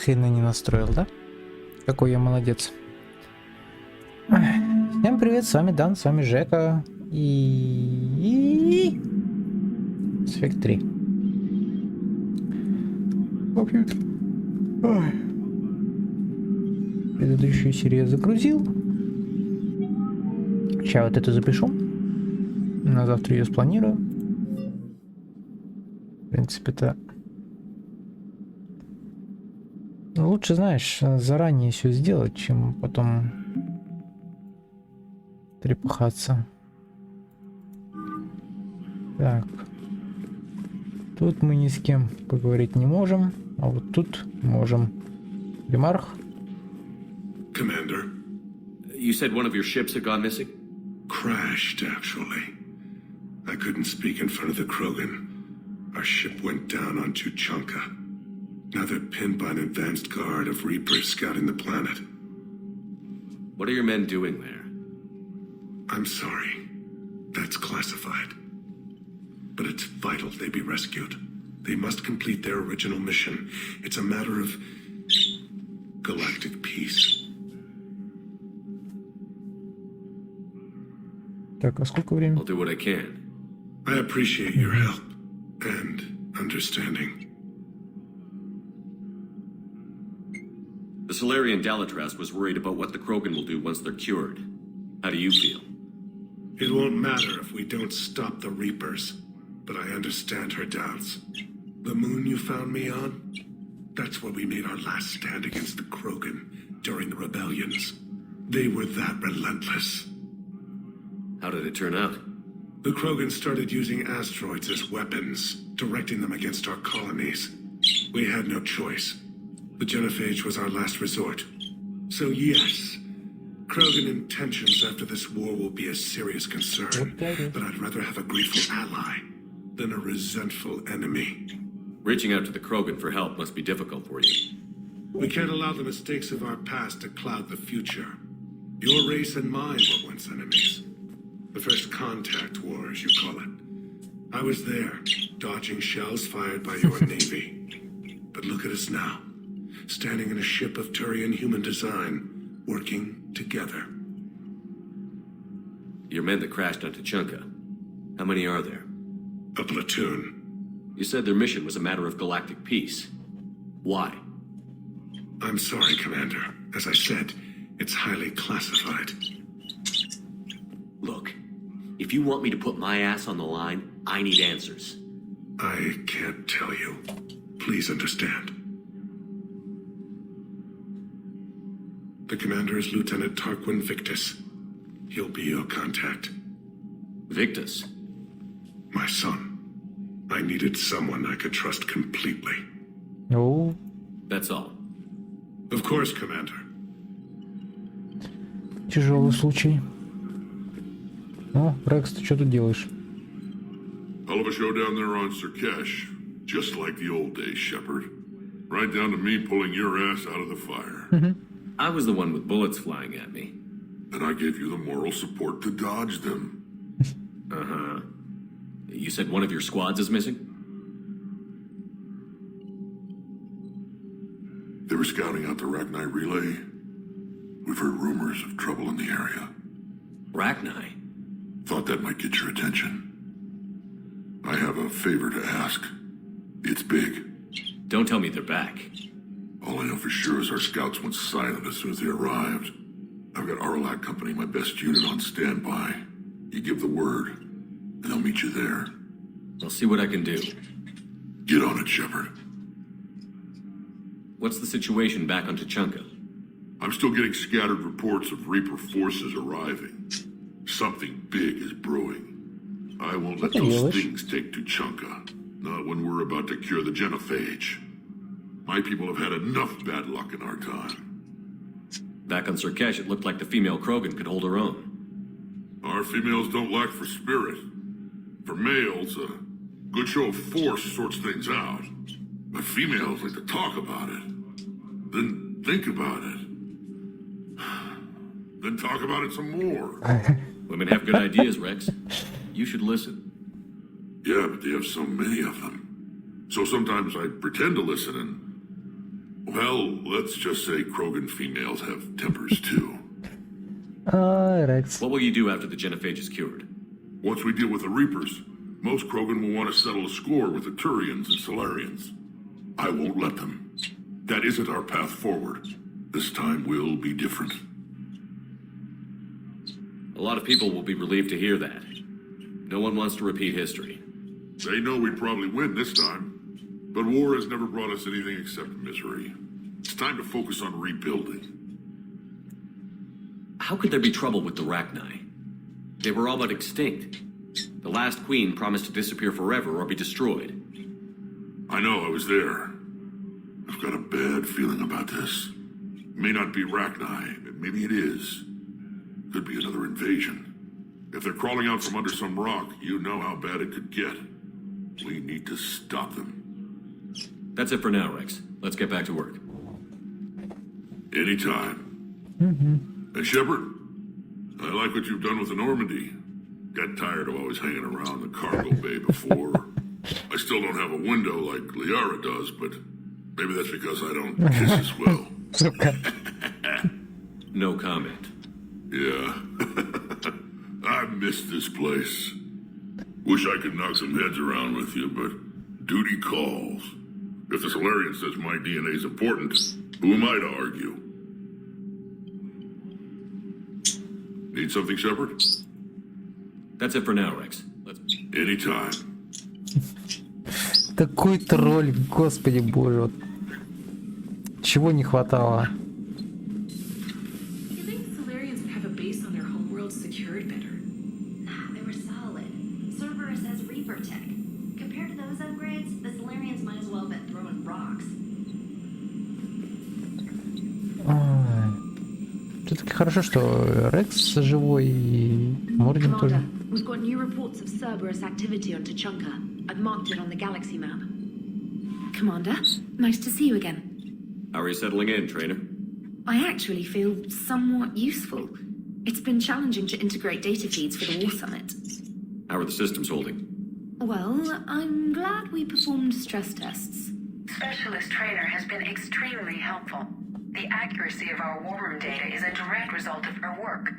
хрена не настроил, да? Какой я молодец. Всем привет, с вами Дан, с вами Жека и... Сфект 3. Предыдущую серию я загрузил. Сейчас вот эту запишу. На завтра ее спланирую. В принципе-то... Лучше, знаешь, заранее все сделать, чем потом трепыхаться. Так. Тут мы ни с кем поговорить не можем, а вот тут можем. Примарх. Commander. You said one of your ships had gone missing? Crashed, actually. I couldn't speak in front of the Krogan. Our ship went down on Tuchanka. Now they're pinned by an advanced guard of Reapers scouting the planet. What are your men doing there? I'm sorry. That's classified. But it's vital they be rescued. They must complete their original mission. It's a matter of galactic peace. Так, а сколько времени? I'll do what I can. I appreciate your help and understanding. The Solarian Dalitras was worried about what the Krogan will do once they're cured. How do you feel? It won't matter if we don't stop the Reapers, but I understand her doubts. The moon you found me on? That's where we made our last stand against the Krogan during the rebellions. They were that relentless. How did it turn out? The Krogan started using asteroids as weapons, directing them against our colonies. We had no choice. The genophage was our last resort. So yes, Krogan intentions after this war will be a serious concern, but I'd rather have a grateful ally than a resentful enemy. Reaching out to the Krogan for help must be difficult for you. We can't allow the mistakes of our past to cloud the future. Your race and mine were once enemies. The first contact war, as you call it. I was there, dodging shells fired by your navy. But look at us now. Standing in a ship of Turian human design, working together. Your men that crashed on Tuchanka. How many are there? A platoon. You said their mission was a matter of galactic peace. Why? I'm sorry, Commander. As I said, it's highly classified. Look, if you want me to put my ass on the line, I need answers. I can't tell you. Please understand. The commander is Lieutenant Tarquin Victus. He'll be your contact. Victus? My son. I needed someone I could trust completely. Oh. That's all. Of course, Commander. Тяжелый случай. О, Рекс, ты что тут делаешь? Hell of a show down there on Sirkesh. Just like the old days, Shepard. Right down to me pulling your ass out of the fire. I was the one with bullets flying at me. And I gave you the moral support to dodge them. Uh-huh. You said one of your squads is missing? They were scouting out the Rachni relay. We've heard rumors of trouble in the area. Rachni? Thought that might get your attention. I have a favor to ask. It's big. Don't tell me they're back. All I know for sure is our scouts went silent as soon as they arrived. I've got Arlac Company, my best unit, on standby. You give the word, and they'll meet you there. I'll see what I can do. Get on it, Shepard. What's the situation back on Tuchanka? I'm still getting scattered reports of Reaper forces arriving. Something big is brewing. I won't let those things take Tuchanka. Not when we're about to cure the genophage. My people have had enough bad luck in our time. Back on Sirkesh, it looked like the female Krogan could hold her own. Our females don't lack for spirit. For males, a good show of force sorts things out. But females like to talk about it. Then think about it. Then talk about it some more. Women have good ideas, Rex. You should listen. Yeah, but they have so many of them. So sometimes I pretend to listen and... Well, let's just say Krogan females have tempers too. Рекс. What will you do after the genophage is cured? Once we deal with the Reapers, most Krogan will want to settle a score with the Turians and Solarians. I won't let them. That isn't our path forward. This time will be different. A lot of people will be relieved to hear that. No one wants to repeat history. They know we'd probably win this time. But war has never brought us anything except misery. It's time to focus on rebuilding. How could there be trouble with the Rachni? They were all but extinct. The last queen promised to disappear forever or be destroyed. I know, I was there. I've got a bad feeling about this. May not be Rachni, but maybe it is. Could be another invasion. If they're crawling out from under some rock, you know how bad it could get. We need to stop them. That's it for now, Rex. Let's get back to work. Anytime. Hey, Shepard, I like what you've done with the Normandy. Got tired of always hanging around the cargo bay before. I still don't have a window like Liara does, but maybe that's because I don't kiss as well. No comment. Yeah. I miss this place. Wish I could knock some heads around with you, but duty calls. If the Solarian says my DNA is important, who am I to argue? Need something, Shepard? That's it for now, Rex. Let's... Anytime. Такой тролль, господи боже. Вот. Чего не хватало? You think Solarians would have a base on their homeworld secured better? Nah, they were solid. Cerberus has Reaper tech. Compared to those upgrades, the Solarians might as well have been throwing rocks. Все-таки хорошо, что Рекс живой и Мордин тоже. Commander, we've got new reports of Cerberus activity on Tuchunka. I've marked it on the galaxy map. Commander, nice to see you again. How are you settling in, Trainer? I actually feel somewhat useful. It's been challenging to integrate data feeds for the War Summit. How are the systems holding? Well, I'm glad we performed stress tests. Specialist Trainer has been extremely helpful. The accuracy of our war room data is a direct result of her work.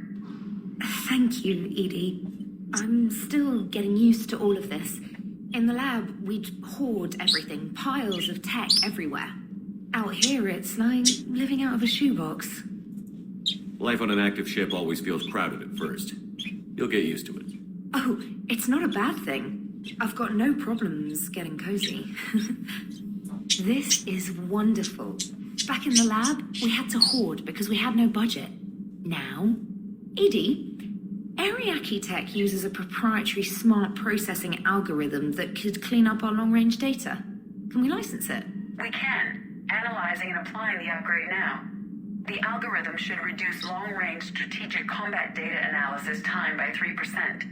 Thank you, Edie. I'm still getting used to all of this. In the lab, we'd hoard everything, piles of tech everywhere. Out here, it's like living out of a shoebox. Life on an active ship always feels crowded at first. You'll get used to it. Oh, it's not a bad thing. I've got no problems getting cozy. This is wonderful. Back in the lab, we had to hoard because we had no budget. Now, Edie, Ariake Tech uses a proprietary smart processing algorithm that could clean up our long-range data. Can we license it? We can. Analyzing and applying the upgrade now. The algorithm should reduce long-range strategic combat data analysis time by 3%.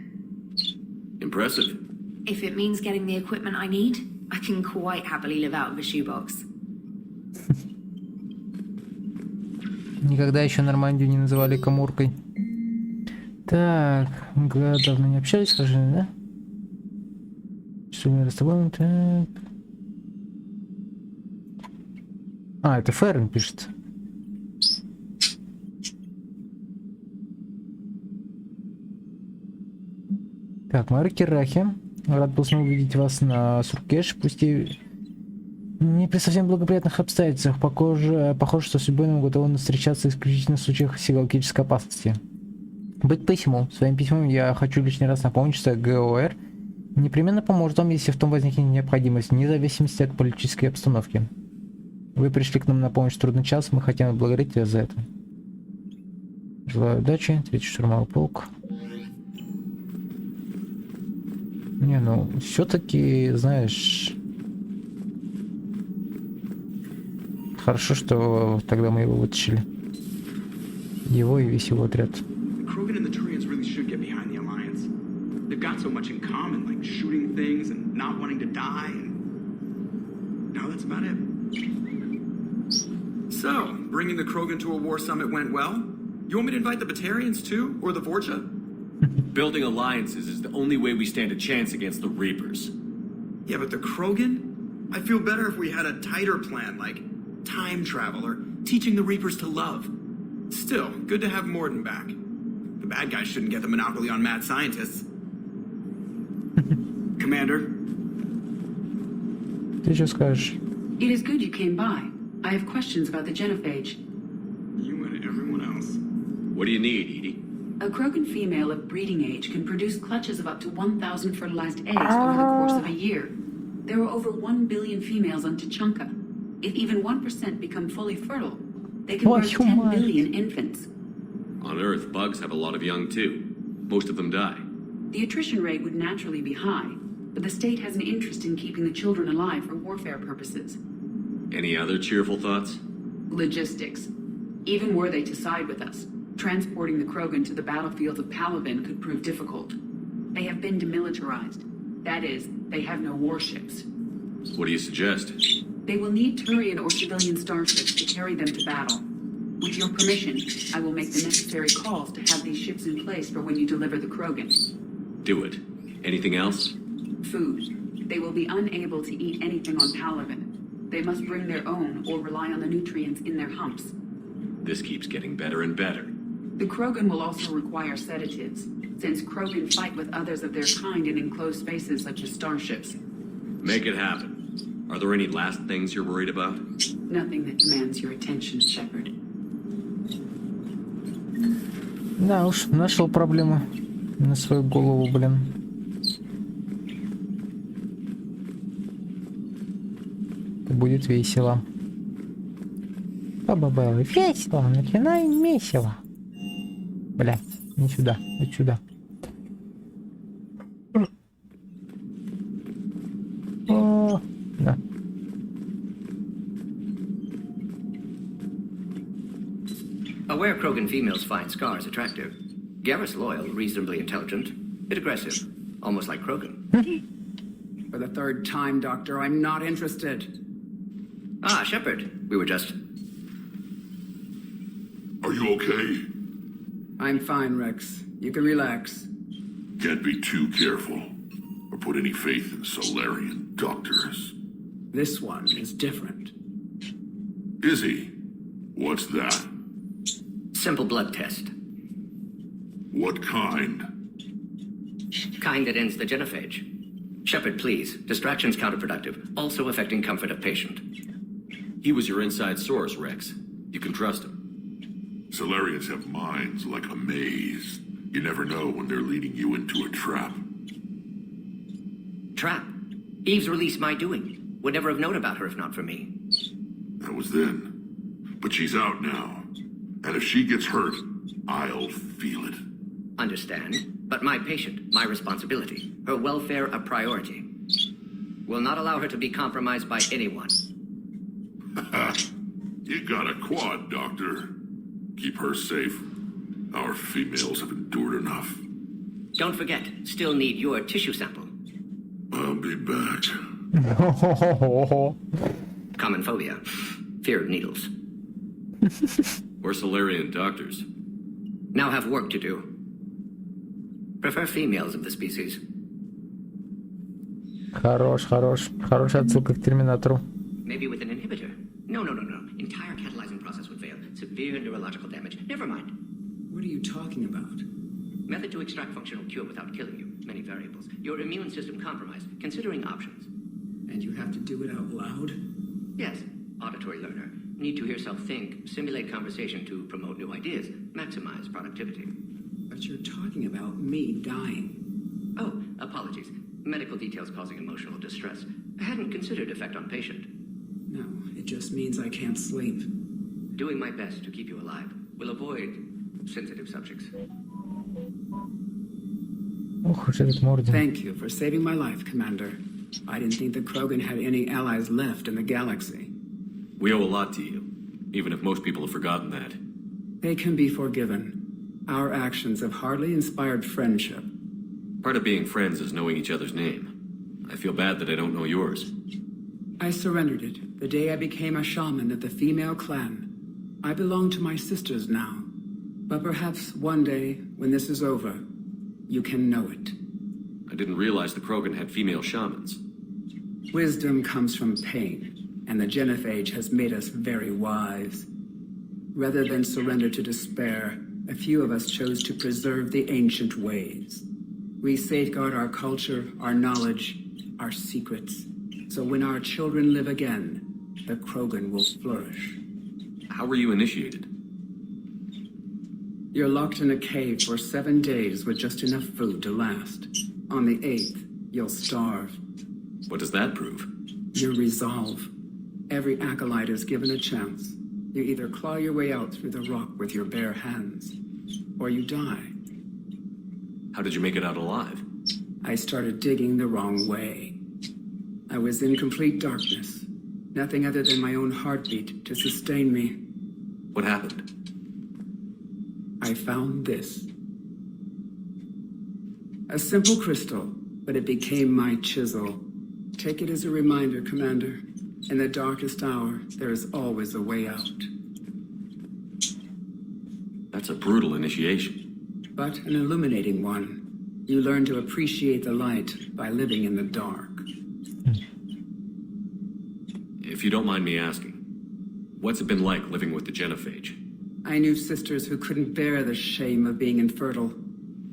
Impressive. If it means getting the equipment I need, I can quite happily live out of a shoebox. Никогда еще Нормандию не называли каморкой. Так, мы давно не общались, скажи, да? Что мы с тобой? Так. А, это Ферн пишет. Так, Мара Кирахи. Рад был снова увидеть вас на Суркеш, пусть и не при совсем благоприятных обстоятельствах. Похоже, что судьбой нам готовы встречаться исключительно в случаях сигалактической опасности. Быть посему. Своим письмом я хочу лишний раз напомнить, что ГОР непременно поможет вам, если в том возникнет необходимость, вне зависимости от политической обстановки. Вы пришли к нам на помощь в трудный час, мы хотим отблагодарить вас за это. Желаю удачи, 3-й штурмовой полк. Не, ну, все-таки, знаешь... Хорошо, что тогда мы его вытащили. Его и весь его отряд. Krogan and the Turians really should get behind the Alliance. They've got so much in common, like shooting things and not wanting to die. And now that's about it. So, bringing the Krogan to a war summit went well? You want me to invite the Batarians too? Or the Vorcha? Building alliances is the only way we stand a chance against the Reapers. Yeah, but the Krogan? I'd feel better if we had a tighter plan, like time travel or teaching the Reapers to love. Still, good to have Morden back. The bad guys shouldn't get the monopoly on mad scientists. Commander? Ты что скажешь? It is good you came by. I have questions about the genophage. You and everyone else. What do you need, Edie? A Krogan female of breeding age can produce clutches of up to 1,000 fertilized eggs over the course of a year. There are over 1 billion females on Tuchanka. If even 1% become fully fertile, they can birth 10 billion infants. On Earth, bugs have a lot of young too. Most of them die. The attrition rate would naturally be high, but the state has an interest in keeping the children alive for warfare purposes. Any other cheerful thoughts? Logistics. Even were they to side with us, transporting the Krogan to the battlefields of Palaven could prove difficult. They have been demilitarized. That is, they have no warships. What do you suggest? They will need Turian or civilian starships to carry them to battle. With your permission, I will make the necessary calls to have these ships in place for when you deliver the Krogan. Do it. Anything else? Food. They will be unable to eat anything on Palaven. They must bring their own or rely on the nutrients in their humps. This keeps getting better and better. The Krogan will also require sedatives, since Krogan fight with others of their kind in enclosed spaces such as starships. Make it happen. Are there any last things you're worried about? Nothing that demands your attention, Shepard. Да уж, нашел проблему на свою голову, блин. Это будет весело. Ба-ба-ба, весело, начинаем весело. Блядь, не сюда, вот сюда. О, да. Aware Krogan females find scars attractive. Garrus loyal, reasonably intelligent, bit aggressive, almost like Krogan. For the third time, Doctor, I'm not interested. Ah, Shepard, we were just... Are you okay? I'm fine, Rex. You can relax. Can't be too careful, or put any faith in Solarian doctors. This one is different. Is he? What's that? Simple blood test. What kind? Kind that ends the genophage. Shepard, please. Distraction's counterproductive, also affecting comfort of patient. He was your inside source, Rex. You can trust him. Solarians have minds like a maze. You never know when they're leading you into a trap. Trap? Eve's release my doing. Would never have known about her if not for me. That was then. But she's out now. And if she gets hurt, I'll feel it. Understand. But my patient, my responsibility. Her welfare a priority. Will not allow her to be compromised by anyone. You got a quad, Doctor. Keep her safe. Our females have endured enough. Don't forget, still need your tissue sample. I'll be back. Common phobia. Fear of needles. We're Solarian doctors. Now have work to do. Prefer females of the species. Хорошая отсылка к Терминатору. Maybe with an inhibitor. No. Entire catalyzing process would fail. Severe neurological damage. Never mind. What are you talking about? Method to extract functional cure without killing you. Many variables. Your immune system compromised. Considering options. And you have to do it out loud? Yes. Auditory learner. Need to hear self think. Simulate conversation to promote new ideas. Maximize productivity. But you're talking about me dying. Oh, apologies. Medical details causing emotional distress. I hadn't considered effect on patient. No, it just means I can't sleep. Doing my best to keep you alive. Will avoid sensitive subjects. Ох уж этот Мордин. Thank you for saving my life, Commander. I didn't think the Krogan had any allies left in the galaxy. We owe a lot to you, even if most people have forgotten that. They can be forgiven. Our actions have hardly inspired friendship. Part of being friends is knowing each other's name. I feel bad that I don't know yours. I surrendered it the day I became a shaman of the female clan. I belong to my sisters now. But perhaps one day, when this is over, you can know it. I didn't realize the Krogan had female shamans. Wisdom comes from pain. and the genophage has made us very wise. Rather than surrender to despair, a few of us chose to preserve the ancient ways. We safeguard our culture, our knowledge, our secrets. So when our children live again, the Krogan will flourish. How were you initiated? You're locked in a cave for 7 days with just enough food to last. On the 8th, you'll starve. What does that prove? Your resolve. Every acolyte is given a chance. You either claw your way out through the rock with your bare hands, or you die. How did you make it out alive? I started digging the wrong way. I was in complete darkness. Nothing other than my own heartbeat to sustain me. What happened? I found this. A simple crystal, but it became my chisel. Take it as a reminder, Commander. In the darkest hour, there is always a way out. That's a brutal initiation. But an illuminating one. You learn to appreciate the light by living in the dark. If you don't mind me asking, what's it been like living with the genophage? I knew sisters who couldn't bear the shame of being infertile.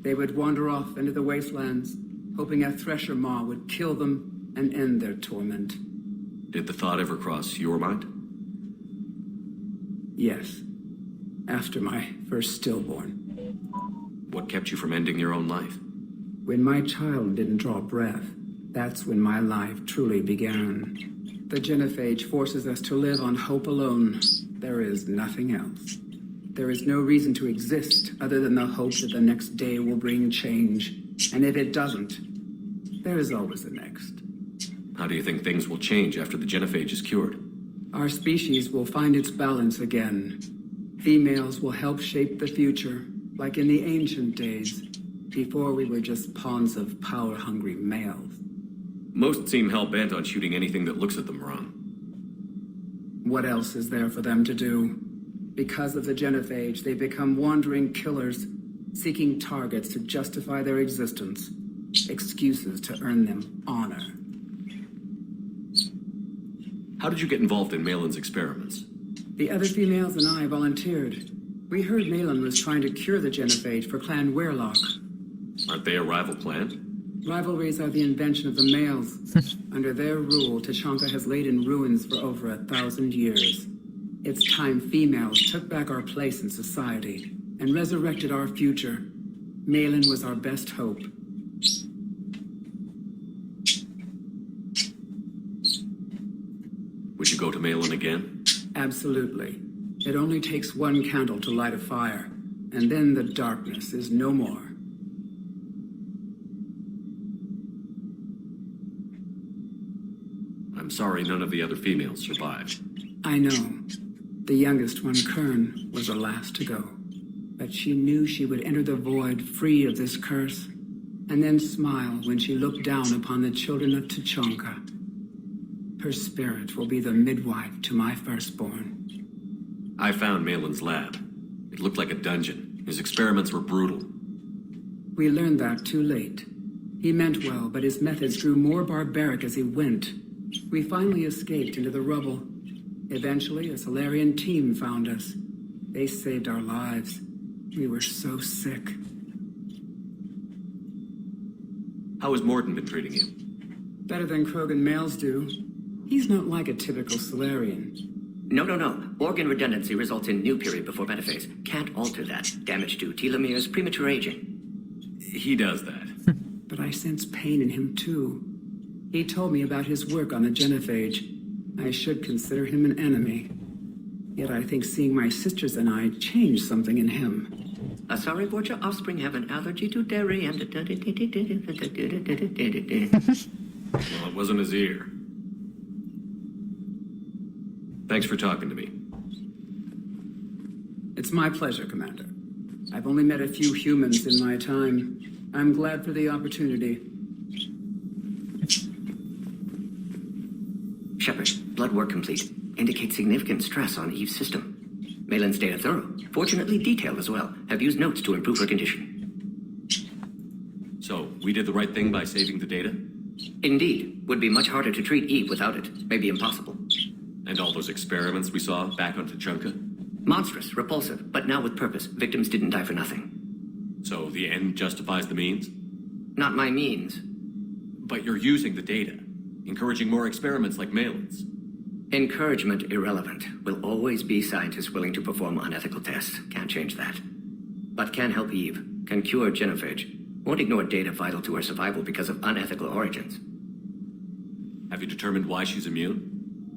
They would wander off into the wastelands, hoping a thresher maw would kill them and end their torment. Did the thought ever cross your mind? Yes. After my first stillborn. What kept you from ending your own life? When my child didn't draw breath, that's when my life truly began. The genophage forces us to live on hope alone. There is nothing else. There is no reason to exist other than the hope that the next day will bring change. And if it doesn't, there is always the next. How do you think things will change after the genophage is cured? Our species will find its balance again. Females will help shape the future, like in the ancient days, before we were just pawns of power-hungry males. Most seem hell-bent on shooting anything that looks at them wrong. What else is there for them to do? Because of the genophage, they become wandering killers, seeking targets to justify their existence, excuses to earn them honor. How did you get involved in Malin's experiments? The other females and I volunteered. We heard Malin was trying to cure the genophage for Clan Weirlock. Aren't they a rival clan? Rivalries are the invention of the males. Under their rule, Tuchanka has laid in ruins for over 1,000 years. It's time females took back our place in society and resurrected our future. Malin was our best hope. Would you go to Malin again? Absolutely. It only takes one candle to light a fire, and then the darkness is no more. I'm sorry none of the other females survived. I know. The youngest one, Kern, was the last to go. But she knew she would enter the void free of this curse, and then smile when she looked down upon the children of Tuchanka. Her spirit will be the midwife to my firstborn. I found Malin's lab. It looked like a dungeon. His experiments were brutal. We learned that too late. He meant well, but his methods grew more barbaric as he went. We finally escaped into the rubble. Eventually, a Solarian team found us. They saved our lives. We were so sick. How has Morton been treating you? Better than Krogan males do. He's not like a typical Solarian. No. Organ redundancy results in new period before metaphase. Can't alter that. Damage to telomeres, premature aging. He does that. But I sense pain in him too. He told me about his work on the genophage. I should consider him an enemy. Yet I think seeing my sisters and I changed something in him. Sorry, Borgia offspring have an allergy to dairy and... Well, it wasn't his ear. Thanks for talking to me. It's my pleasure, Commander. I've only met a few humans in my time. I'm glad for the opportunity. Shepard, blood work complete. Indicates significant stress on Eve's system. Malin's data thorough. Fortunately detailed as well. Have used notes to improve her condition. So, we did the right thing by saving the data? Indeed. Would be much harder to treat Eve without it. Maybe impossible. And all those experiments we saw back on Tuchanka? Monstrous, repulsive, but now with purpose. Victims didn't die for nothing. So the end justifies the means? Not my means. But you're using the data, encouraging more experiments like Malin's. Encouragement irrelevant. Will always be scientists willing to perform unethical tests. Can't change that. But can help Eve. Can cure genophage. Won't ignore data vital to her survival because of unethical origins. Have you determined why she's immune?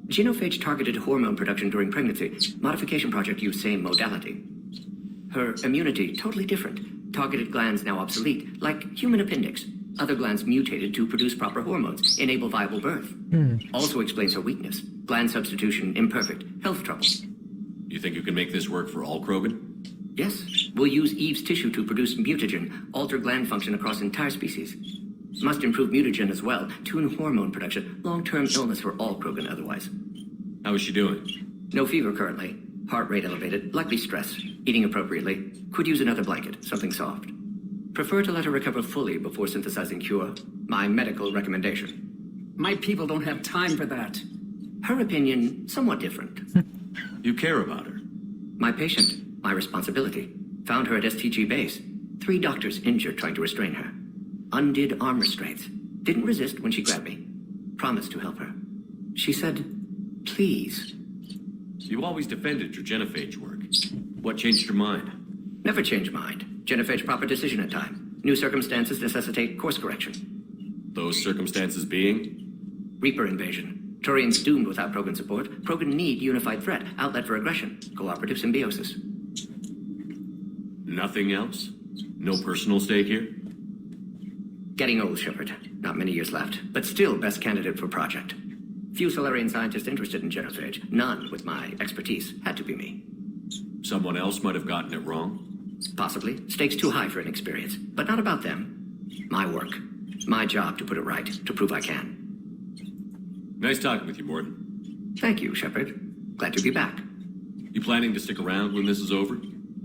Genophage targeted hormone production during pregnancy. Modification project used same modality. Her immunity, totally different. Targeted glands now obsolete, like human appendix. Other glands mutated to produce proper hormones, enable viable birth. Also explains her weakness. Gland substitution imperfect. Health trouble. You think you can make this work for all Krogan? Yes. We'll use Eve's tissue to produce mutagen, alter gland function across entire species. Must improve mutagen as well, tune hormone production, long-term illness for all Krogan otherwise. How is she doing? No fever currently. Heart rate elevated, likely stress. Eating appropriately. Could use another blanket, something soft. Prefer to let her recover fully before synthesizing cure. My medical recommendation. My people don't have time for that. Her opinion, somewhat different. You care about her. My patient, my responsibility. Found her at STG base. 3 doctors injured trying to restrain her. Undid arm restraints. Didn't resist when she grabbed me. Promised to help her. She said, please. You always defended your genophage work. What changed your mind? Never change mind. Genophage proper decision at time. New circumstances necessitate course correction. Those circumstances being? Reaper invasion. Turians doomed without Krogan support. Krogan need unified threat. Outlet for aggression. Cooperative symbiosis. Nothing else? No personal stake here? Getting old, Shepard. Not many years left. But still best candidate for project. Few Solarian scientists interested in genophage. None with my expertise. Had to be me. Someone else might have gotten it wrong? Possibly. Stakes too high for inexperience. But not about them. My work. My job to put it right. To prove I can. Nice talking with you, Morton. Thank you, Shepard. Glad to be back. You planning to stick around when this is over?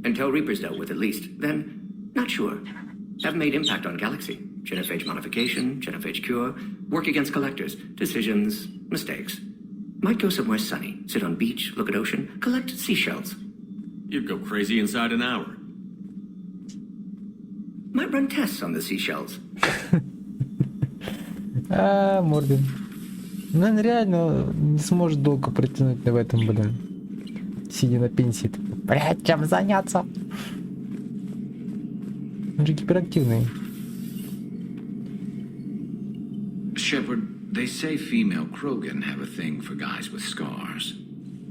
Until Reaper's dealt with, at least. Then, not sure. Haven't made impact on Galaxy. Genophage modification, genophage cure, work against collectors, decisions, mistakes. Might go somewhere sunny, sit on beach, look at ocean, collect seashells. You'd go crazy inside an hour. Might run tests on the seashells. Морган. Ну, он реально не сможет долго протянуть в этом, блин. Сидя на пенсии. Блять, чем заняться? Он же гиперактивный. Shepard, they say female Krogan have a thing for guys with scars.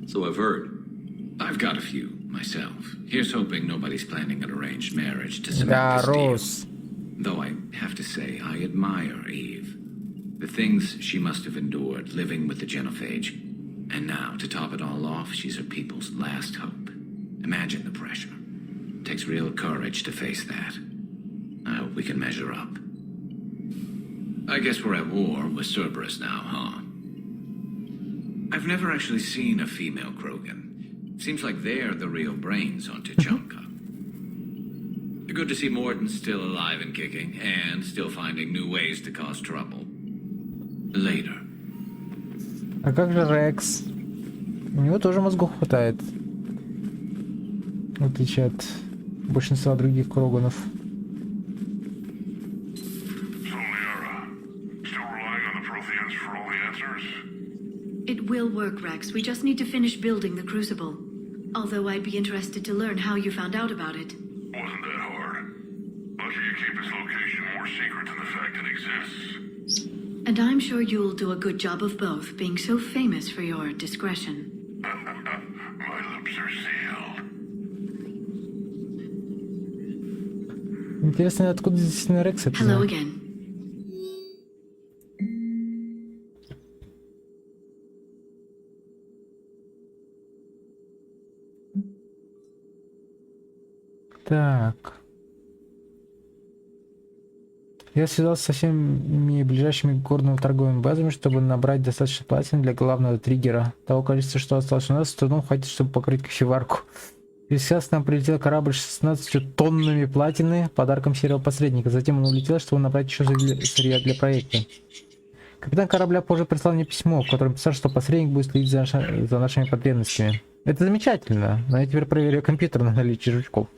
So I've heard. I've got a few, myself. Here's hoping nobody's planning an arranged marriage to cement Да, this deal. Рос. Though I have to say, I admire Eve. The things she must have endured living with the genophage. And now, to top it all off, she's her people's last hope. Imagine the pressure. Takes real courage to face that. I hope we can measure up. I guess we're at war with Cerberus now, huh? I've never actually seen a female Krogan. Seems like they're the real brains on Tuchanka. Good to see Morton still alive and kicking, and still finding new ways to cause trouble. Later. А как же Рекс? У него тоже мозгов хватает. В отличие от большинства других Кроганов. It will work, Rex. We just need to finish building the Crucible. Although I'd be interested to learn how you found out about it. Wasn't that hard. Lucky you keep its location more secret than the fact it exists. And I'm sure you'll do a good job of both, being so famous for your discretion. My lips are sealed. Интересно, откуда здесь на Рекс это Hello знает? again. Так. Я связался со всеми ближайшими горными торговыми базами, чтобы набрать достаточно платин для главного триггера. Того количества, что осталось у нас, с трудом хватит, чтобы покрыть кофеварку. И сейчас к нам прилетел корабль с 16 тоннами платины, подарком серого посредника. Затем он улетел, чтобы набрать еще сырья для проекта. Капитан корабля позже прислал мне письмо, в котором писал, что посредник будет следить за нашими потребностями. Это замечательно, но я теперь проверю компьютер на наличие жучков.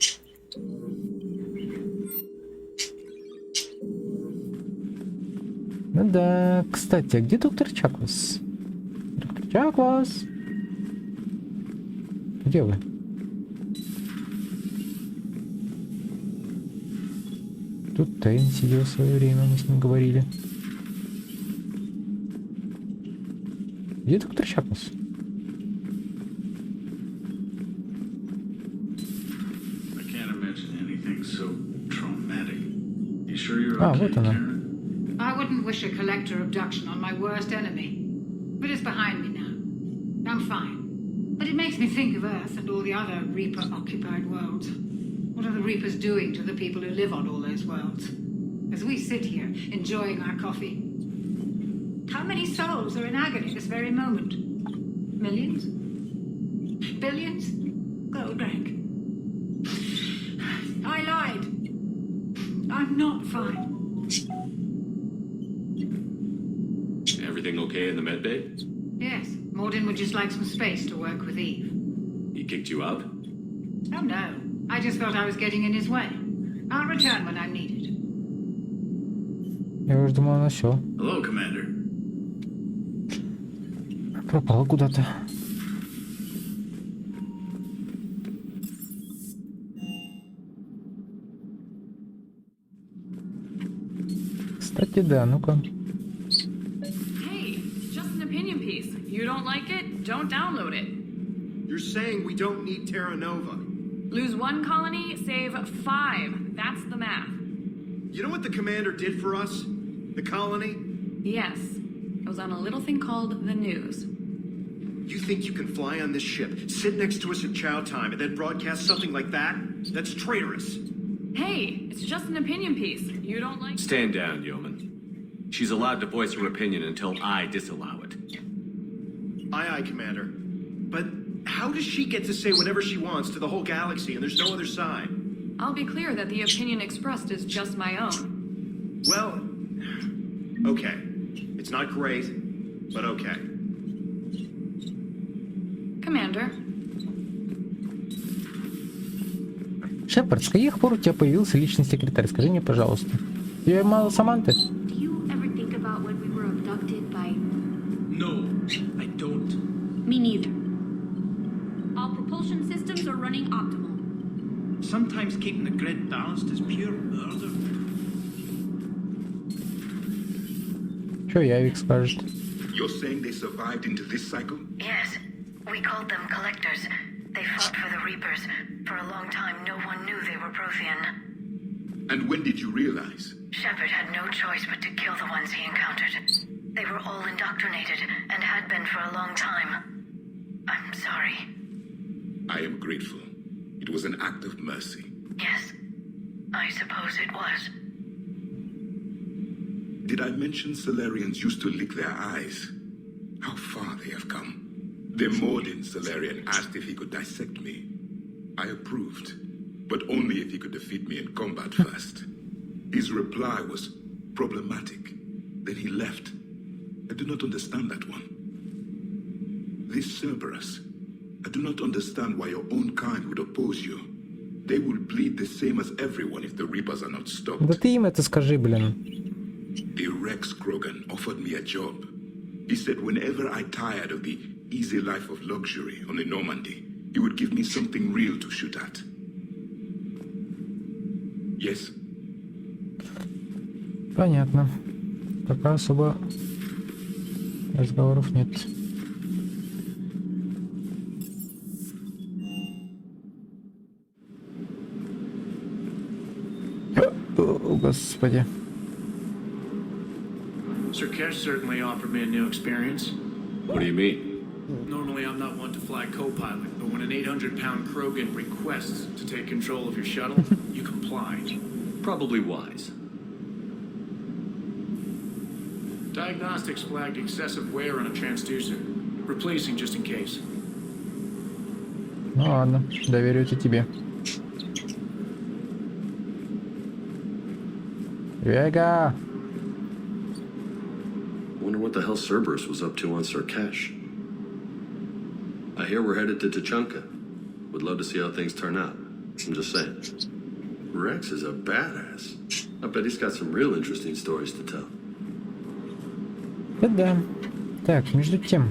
Ну да, кстати, а где доктор Чаквас? Доктор Чаквас? Где вы? Тут Тейн сидел в свое время, мы с ним говорили. Где доктор Чаквас? А, вот она. I wouldn't wish a collector abduction on my worst enemy. But it's behind me now. I'm fine. But it makes me think of Earth and all the other Reaper-occupied worlds. What are the Reapers doing to the people who live on all those worlds? As we sit here, enjoying our coffee. How many souls are in agony this very moment? Millions? Billions? Go, Greg. I lied. I'm not fine. Everything okay in the medbay? Yes, Morden would just like some space to work with Eve. He kicked you out? Oh no, I just felt I was getting in his way. I'll return when I'm needed. Я уже думал, она все. Hello, Commander. Пропала куда-то. Кстати, да, ну-ка. Hey, it's just an opinion piece. You don't like it? Don't download it. You're saying we don't need Terra Nova. Lose one colony, save 5. That's the math. You know what the commander did for us? The colony? Yes. It was on a little thing called the news. You think you can fly on this ship, sit next to us at chow time, and then broadcast something like that? That's traitorous. Hey, it's just an opinion piece. You don't like... Stand down, yeoman. She's allowed to voice her opinion until I disallow it. Aye, aye, Commander. But how does she get to say whatever she wants to the whole galaxy and there's no other side? I'll be clear that the opinion expressed is just my own. Well, okay. It's not great, but okay. Commander. Шепард, с каких пор у тебя появился личный секретарь? Скажи мне, пожалуйста. Тебе мало Саманты? Do you ever think about when we were abducted by... No, I don't. Me neither. All propulsion systems are running optimal. Sometimes keeping the grid balanced is pure murder. Что Явик скажет? You're saying they survived into this cycle? Yes. We called them collectors. They fought for the Reapers. For a long time, no one knew they were Prothean. And when did you realize? Shepard had no choice but to kill the ones he encountered. They were all indoctrinated, and had been for a long time. I'm sorry. I am grateful. It was an act of mercy. Yes, I suppose it was. Did I mention Solarians used to lick their eyes? How far they have come. The Morden Solarian asked if he could dissect me. I approved, but only if he could defeat me in combat first. His reply was problematic. Then he left. I do not understand that one. This Cerberus, I do not understand why your own kind would oppose you. They will bleed the same as everyone if the Reapers are not stopped. Да ты им это скажи, блин. The Rex Krogan offered me a job. He said whenever I tired of the easy life of luxury on the Normandy, he would give me something real to shoot at. Yes. Понятно. Пока особо разговоров нет. О, господи. Sir Kesh certainly offered me a new experience. What do you mean? Normally I'm not one to fly co-pilot, but when an 800-pound Krogan requests to take control of your shuttle, you comply. Probably wise. Diagnostics flagged excessive wear on a transducer. Replacing just in case. Ну ладно, доверю это тебе. Вега! Wonder what the hell Cerberus was up to on Surkesh. I hear we're headed to Tuchanka. Would love to see how things turn out. I'm just saying. Rex is a badass. I bet he's got some real interesting stories to tell. Да. Так, между тем.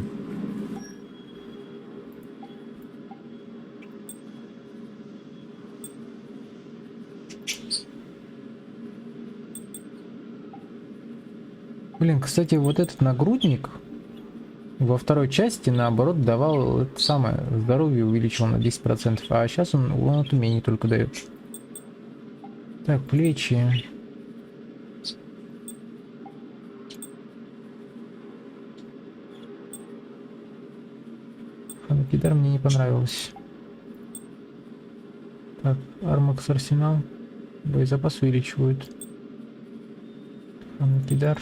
Блин, кстати, вот этот нагрудник во второй части, наоборот, давал это самое здоровье, увеличивал на 10%, а сейчас он от умений только дает. Так, плечи. Ханакидар мне не понравилось. Так, Армакс Арсенал. Боезапас увеличивают. Ханакидар.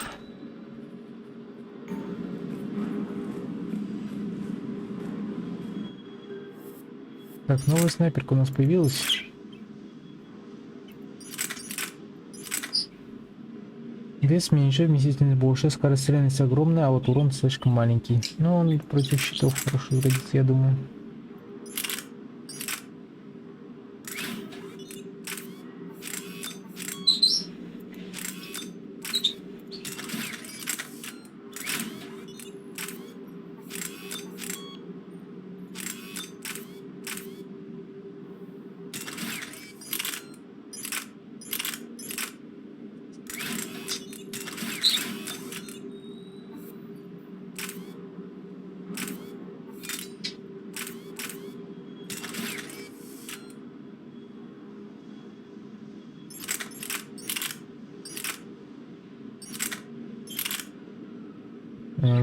Так, новая снайперка у нас появилась. Вес меньше, вместительность больше, скорость стрельности огромная, а вот урон слишком маленький. Но он против щитов хорошо годится, я думаю.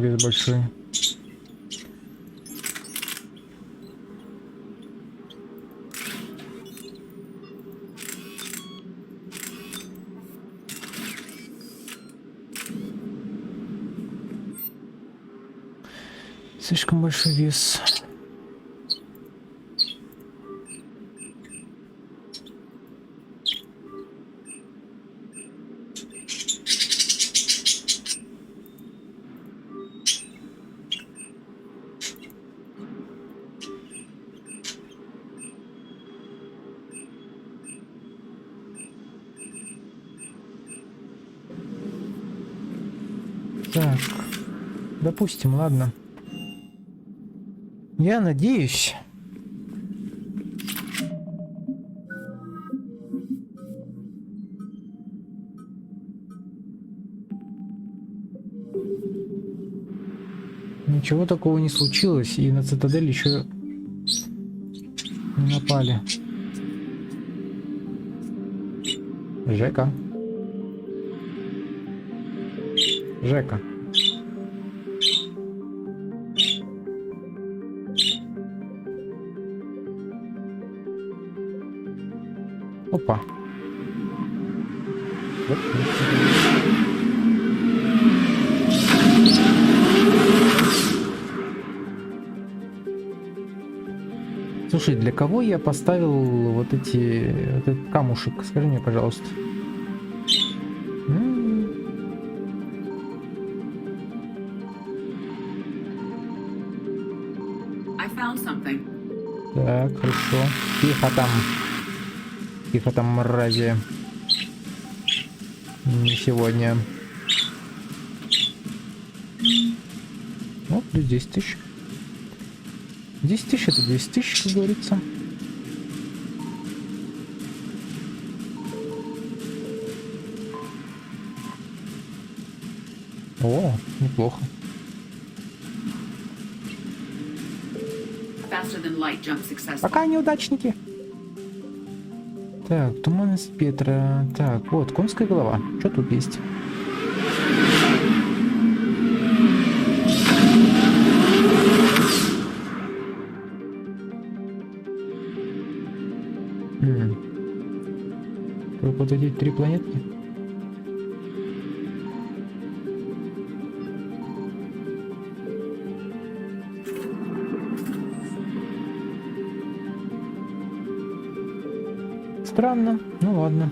Вес большой. Слишком большой вес. Так, допустим, ладно. Я надеюсь. Ничего такого не случилось, и на Цитадель еще не напали. Жека. Жека. Опа. Вот. Слушай, для кого я поставил вот этот камушек? Скажи мне, пожалуйста. Так, хорошо. Тихо там. Тихо там, мрази. Не сегодня. Ну, плюс 10 тысяч. 10 тысяч это 10 тысяч, как говорится. О, неплохо. Пока, неудачники. Так, туманность Петра. Так, вот, конская голова. Что тут есть? Вот эти 3 планетки. Странно, ну ладно.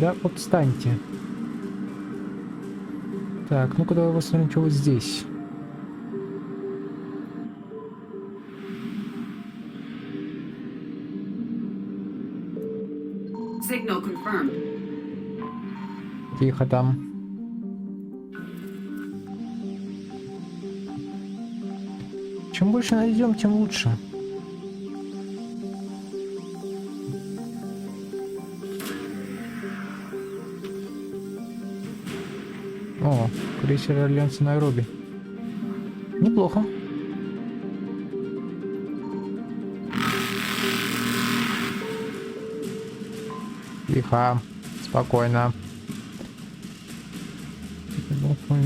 Да, отстаньте. Так, ну-ка давай посмотрим, что вот здесь. Signal confirmed. Тихо там. Чем больше найдем, тем лучше. О, крейсер Альянса Найроби. Неплохо. Тихо. Спокойно.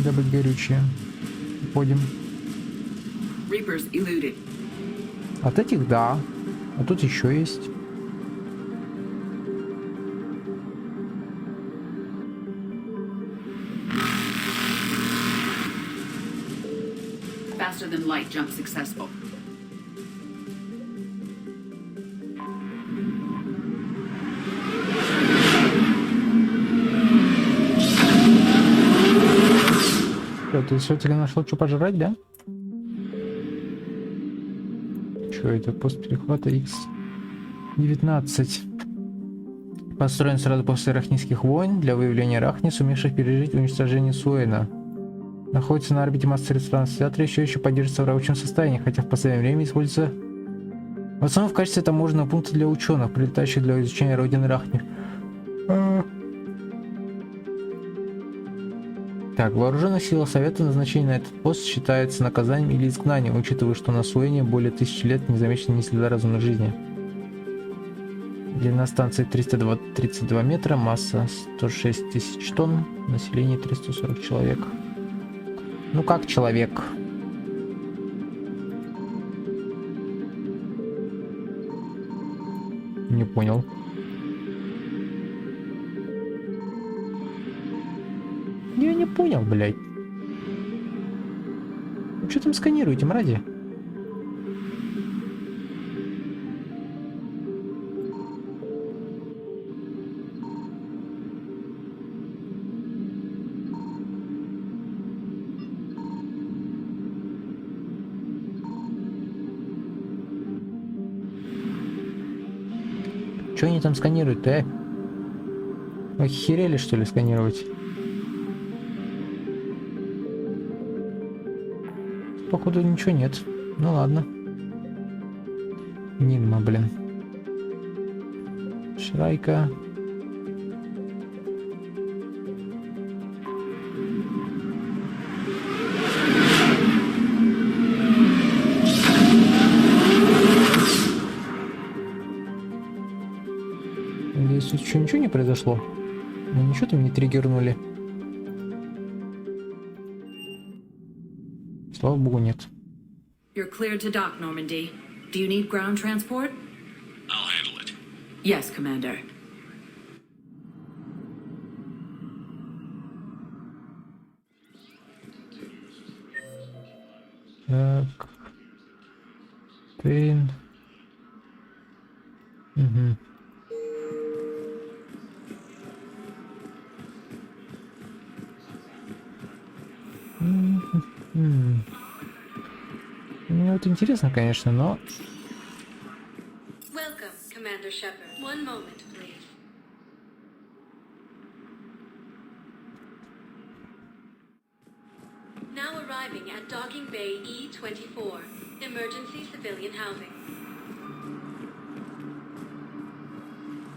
Добыть горючее. Уходим. Reapers eluded. От этих да. А тут еще есть. Faster than light jump successful. Что, ты все-таки нашел что пожрать, да? Что это? Пост перехвата X-19. Построен сразу после Арахнийских войн для выявления арахни, сумевших пережить уничтожение Суэна. Находится на орбите массы транслятора, еще поддерживается в рабочем состоянии, хотя в последнее время используется в основном в качестве таможенного пункта для ученых, прилетающих для изучения родины арахни. Так, вооруженных сил Совета назначение на этот пост считается наказанием или изгнанием, учитывая, что на Суэне более 1000 лет не замечено ни следа разумной жизни. Длина станции 332 метра, масса 106 тысяч тонн, население 340 человек. Ну как человек? Не понял. Я не понял, блядь. Вы что там сканируете, мрази? Что они там сканируют-то, Вы охерели, что ли, сканировать? Походу ничего нет. Ну ладно. Нинма, блин. Шрайка. Надеюсь, еще ничего не произошло. Ну, ничего там не триггернули. Слава богу, нет. You're cleared to dock, Normandy. Do you need ground transport? I'll handle it. Yes, Commander. Так. Трин. Угу. Мне вот интересно, конечно, но... Welcome, Commander Shepard. One moment, please. Now arriving at Docking Bay E-24, emergency civilian housing.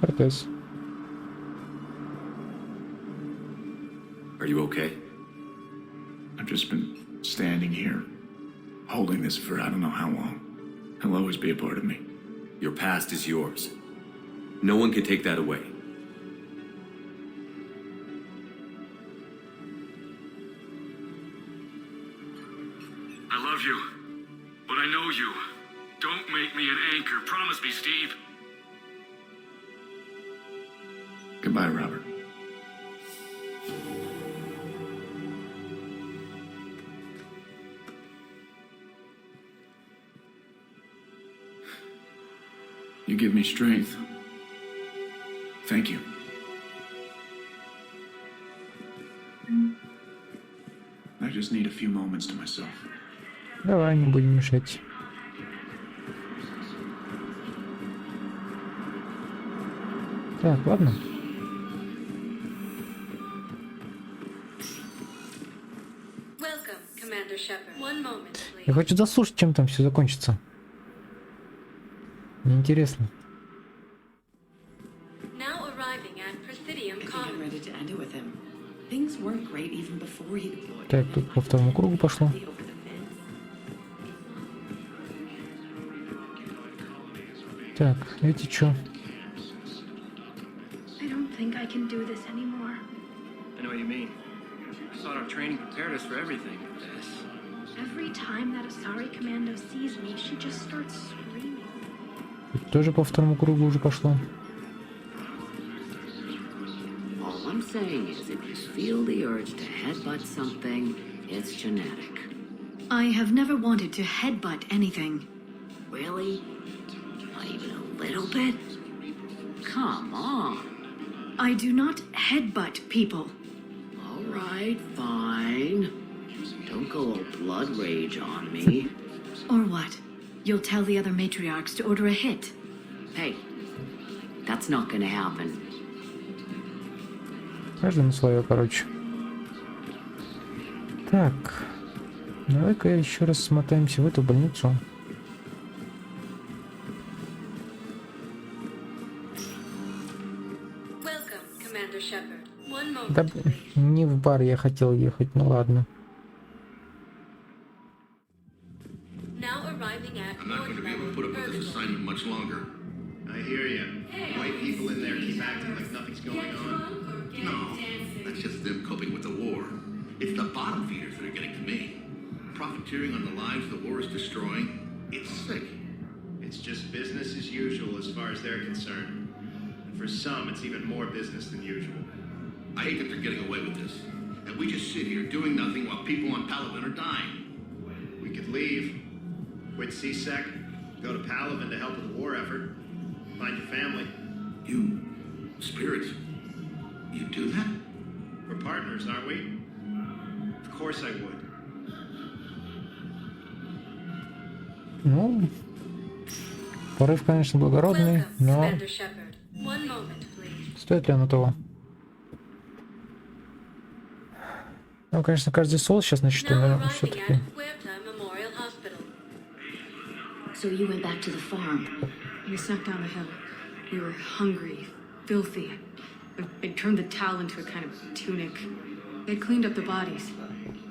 Кортез. Are you okay? I've just been standing here, holding this for I don't know how long. He'll always be a part of me. Your past is yours. No one can take that away. I love you, but I know you. Don't make me an anchor. Promise me, Steve. Goodbye, Robert. You give me strength. Thank you. just need a few moments to myself. Давай, не будем мешать. Так, ладно. Я хочу заслушать, чем там все закончится. Мне интересно. Так, тут по второму кругу пошло. Так, эти чё? I don't think I can do this anymore. I know what you mean. I thought our training prepared us for everything. Every time that Asari commando sees me, she just starts screaming. Тут тоже по второму кругу уже пошло. All I'm saying is if you feel the urge to headbutt something, it's genetic. I have never wanted to headbutt anything. Really? Not even a little bit? Come on. I do not headbutt people. All right, fine. Don't go all blood rage on me. Or what? You'll tell the other matriarchs to order a hit. Hey, that's not gonna happen. Каждому свое, короче. Так. Давай-ка еще раз смотаемся в эту больницу. Да, не в бар я хотел ехать, ну ладно. I'm not going to be able to put up with this assignment much longer. I hear you. White people in there keep acting like nothing's going on. No, that's just them coping with the war. It's the bottom feeders that are getting to me. Profiteering on the lives the war is destroying. It's sick. It's just business as usual as far as they're concerned. And for some, it's even more business than usual. I hate that they're getting away with this. And we just sit here doing nothing while people on Paladin are dying. We could leave. Quit CSEC, go to Paladin to help with the war effort. Find your family. You, spirits, you do that? We're partners, aren't we? Of course I would. Ну, порыв, конечно, благородный, но стоит ли оно того? Ну, конечно, каждый соус сейчас на счету, но все-таки. So you went back to the farm. We snuck down the hill. We were hungry, filthy. They turned the towel into a kind of tunic. They cleaned up the bodies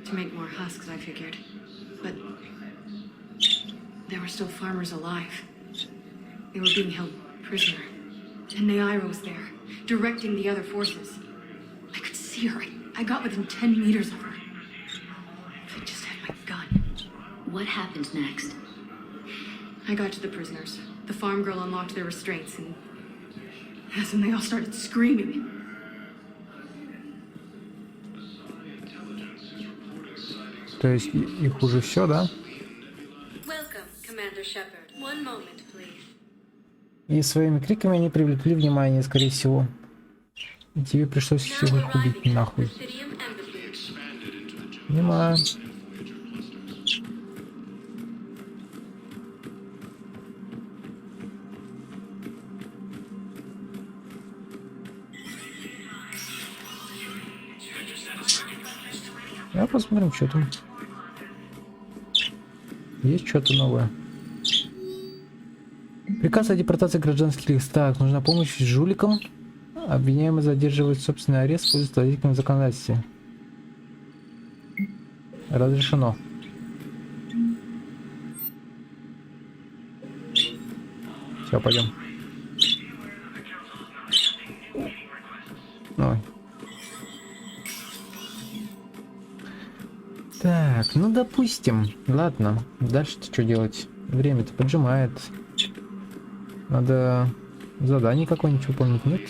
to make more husks, I figured. But there were still farmers alive. They were being held prisoner. And Naira was there, directing the other forces. I could see her. I got within 10 meters of her. If I just had my gun. What happened next? I got to the prisoners. The farm girl unlocked their restraints, and that's when they all started screaming. То есть их уже все, да? И своими криками они привлекли внимание, скорее всего. И тебе пришлось всех их убить нахуй. Понимаю. А посмотрим, что там. Есть что-то новое. Приказ о депортации гражданских лиц. Так, нужна помощь жуликам. Обвиняемый задерживает собственный арест по исполнительном законодательстве. Разрешено. Все, пойдем. Ой. Так, ну допустим. Ладно, дальше-то что делать? Время-то поджимает. Надо задание какое-нибудь выполнить, нет?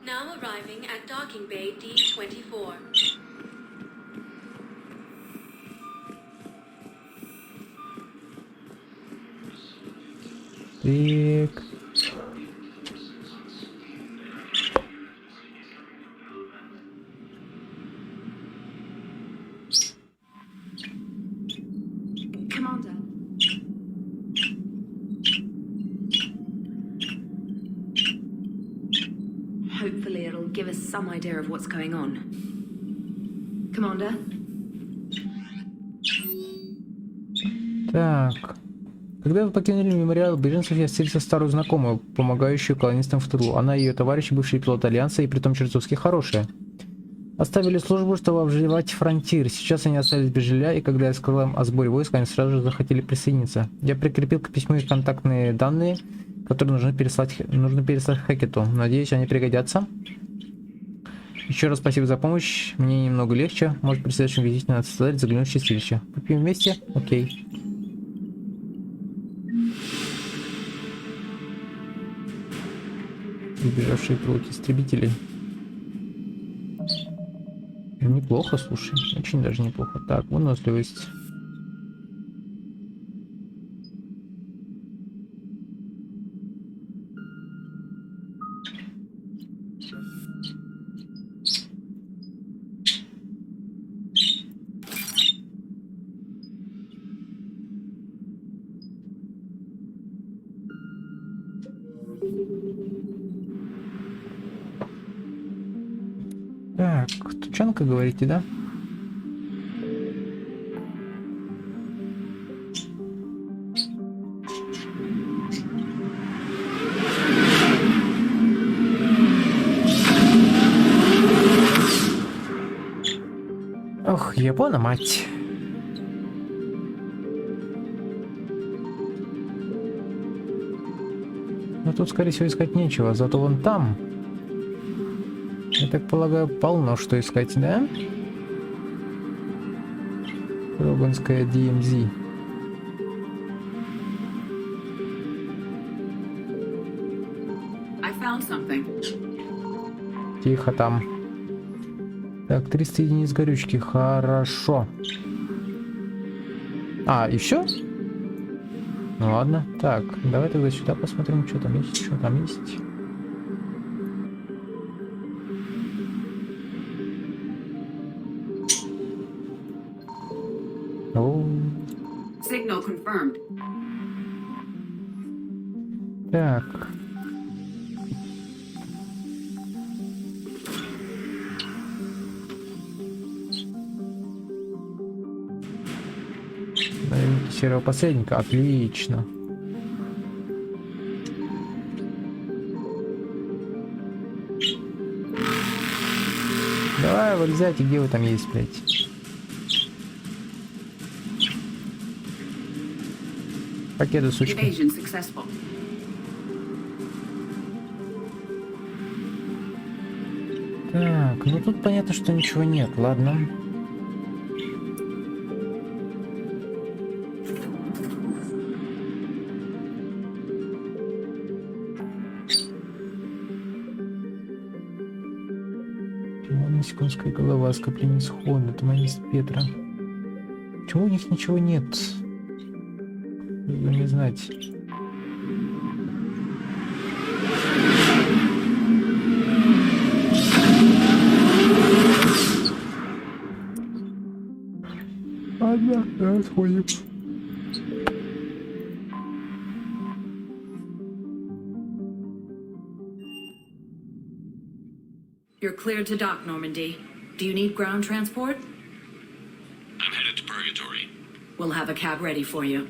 Now arriving at docking bay D24. Так. Commander. Hopefully it'll give us some idea of what's going on. Commander? Так. Когда вы покинули мемориал беженцев, я встретил старую знакомую, помогающую колонистам в тылу. Она и ее товарищ, бывший пилот Альянса, и притом чертовски хорошие. Оставили службу, чтобы обживать фронтир. Сейчас они остались без жилья, и когда я сказал им о сборе войск, они сразу же захотели присоединиться. Я прикрепил к письму их контактные данные, которые нужно переслать Хекету. Надеюсь, они пригодятся. Еще раз спасибо за помощь. Мне немного легче. Может, при следующем визите на Цитадель заглянуть в чистилище. Попьем вместе? Окей. Убежавшие плоти истребителей. Неплохо, слушай. Очень даже неплохо. Так, выносливость. Так, тучанка, говорите, да? Ох, Япона, мать. Но тут, скорее всего, искать нечего, зато вон там... Я так полагаю, полно что искать, да? Роганская DMZ. I found something. Тихо там. Так, 300 единиц горючки. Хорошо. А, и все? Ну ладно. Так, давай тогда сюда посмотрим, что там есть. Что там есть. Signal confirmed. Так. Новинки серого посредника. Отлично. Давай, вылезайте, где вы там есть, блядь. Пакеты, сучки. Так, ну тут понятно, что ничего нет, ладно. Секундская голова, скопление исхода, туманист Петра. Почему у них ничего нет? Не знать. Ладно, расходим. You're cleared to dock, Normandy. Do you need ground transport? I'm headed to Purgatory. We'll have a cab ready for you.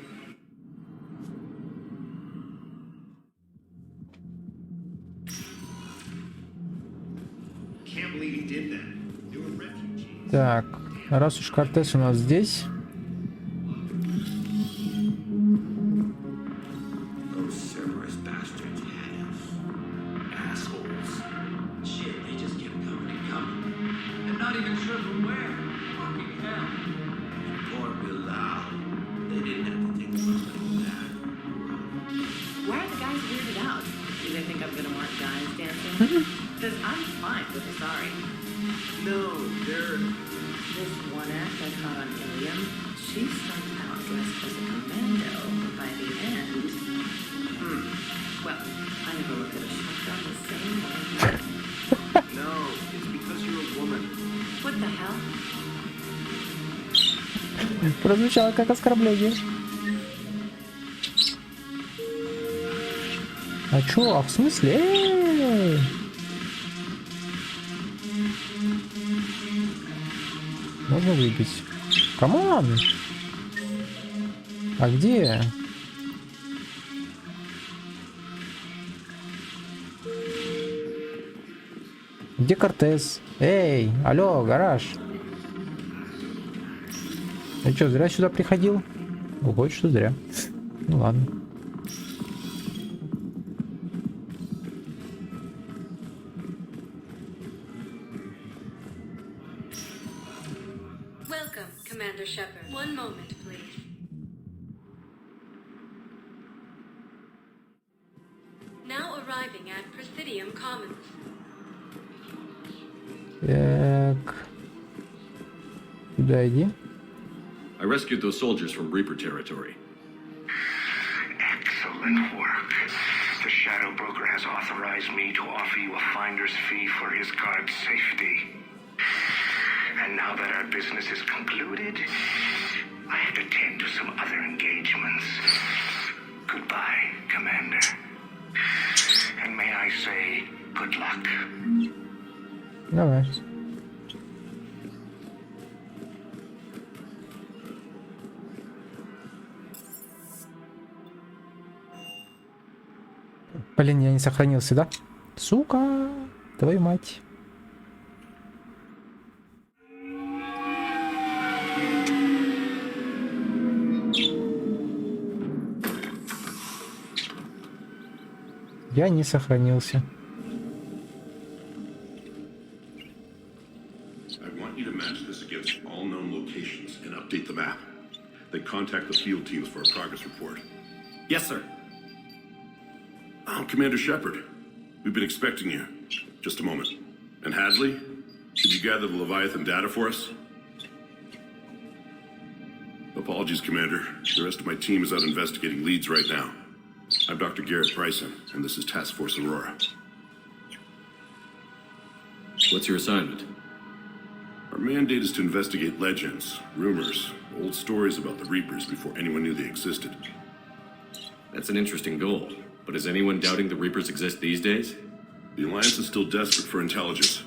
Can't believe he did that. They were refugees. Так, раз уж Кортез у нас здесь. Because I'm fine with the sorry. No, they're... This one act I caught on Ilium, she started out dressed as a commando, but by the end... Прозвучало как оскорбление. А чё? А в смысле? Можно выпить. Камон! А где? Где Кортез? Эй, алло, гараж. Я чё, зря сюда приходил? Выходит, что зря. Ну ладно. Welcome, Commander Shepard. One moment, please. Now arriving at Presidium Commons. Так. Сюда иди. I rescued those soldiers from Reaper territory. Excellent work. The Shadow Broker has authorized me to offer you a finder's fee for his guard's safety. And now that our business is concluded, I have to tend to some other engagements. Goodbye, Commander. And may I say, good luck. Давай. Блин, я не сохранился, да? Сука, твою мать. Я не сохранился. I want you to match this against all known locations and update the map. Then contact the field teams for a progress report. Yes, sir. I'm Commander Shepard. We've been expecting you. Just a moment. And Hadley, did you gather the Leviathan data for us? Apologies, Commander. The rest of my team is out investigating leads right now. I'm Dr. Garrett Brайson, and this is Task Force Aurora. What's your assignment? Our mandate is to investigate legends, rumors, old stories about the Reapers before anyone knew they existed. That's an interesting goal. But is anyone doubting the Reapers exist these days? The Alliance is still desperate for intelligence.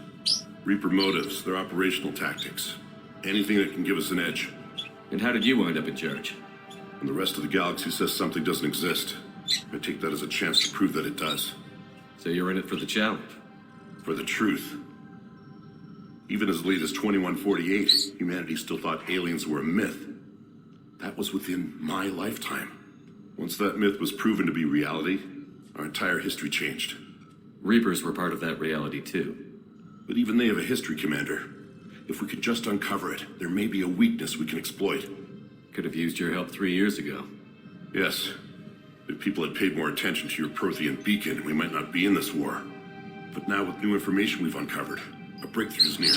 Reaper motives, their operational tactics. Anything that can give us an edge. And how did you wind up in charge? And the rest of the galaxy says something doesn't exist. I take that as a chance to prove that it does. So you're in it for the challenge? For the truth. Even as late as 2148, humanity still thought aliens were a myth. That was within my lifetime. Once that myth was proven to be reality, our entire history changed. Reapers were part of that reality too. But even they have a history, Commander. If we could just uncover it, there may be a weakness we can exploit. Could have used your help 3 years ago. Yes. If people had paid more attention to your Prothean beacon, we might not be in this war. But now with new information we've uncovered, a breakthrough is near.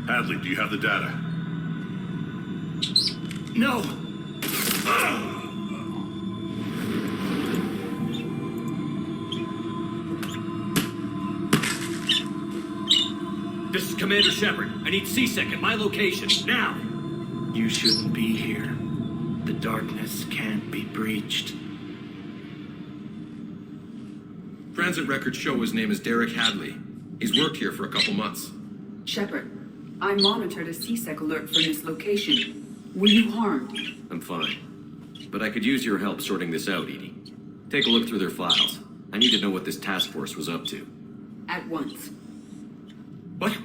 Hadley, do you have the data? No! This is Commander Shepard. I need C-Sec at my location, now! You shouldn't be here. The darkness can't be breached. Transit records show his name is Derek Hadley. He's worked here for a couple months. Shepard, I monitored a C-Sec alert from this location. Were you harmed? I'm fine. But I could use your help sorting this out, Edie. Take a look through their files. I need to know what this task force was up to. At once. What?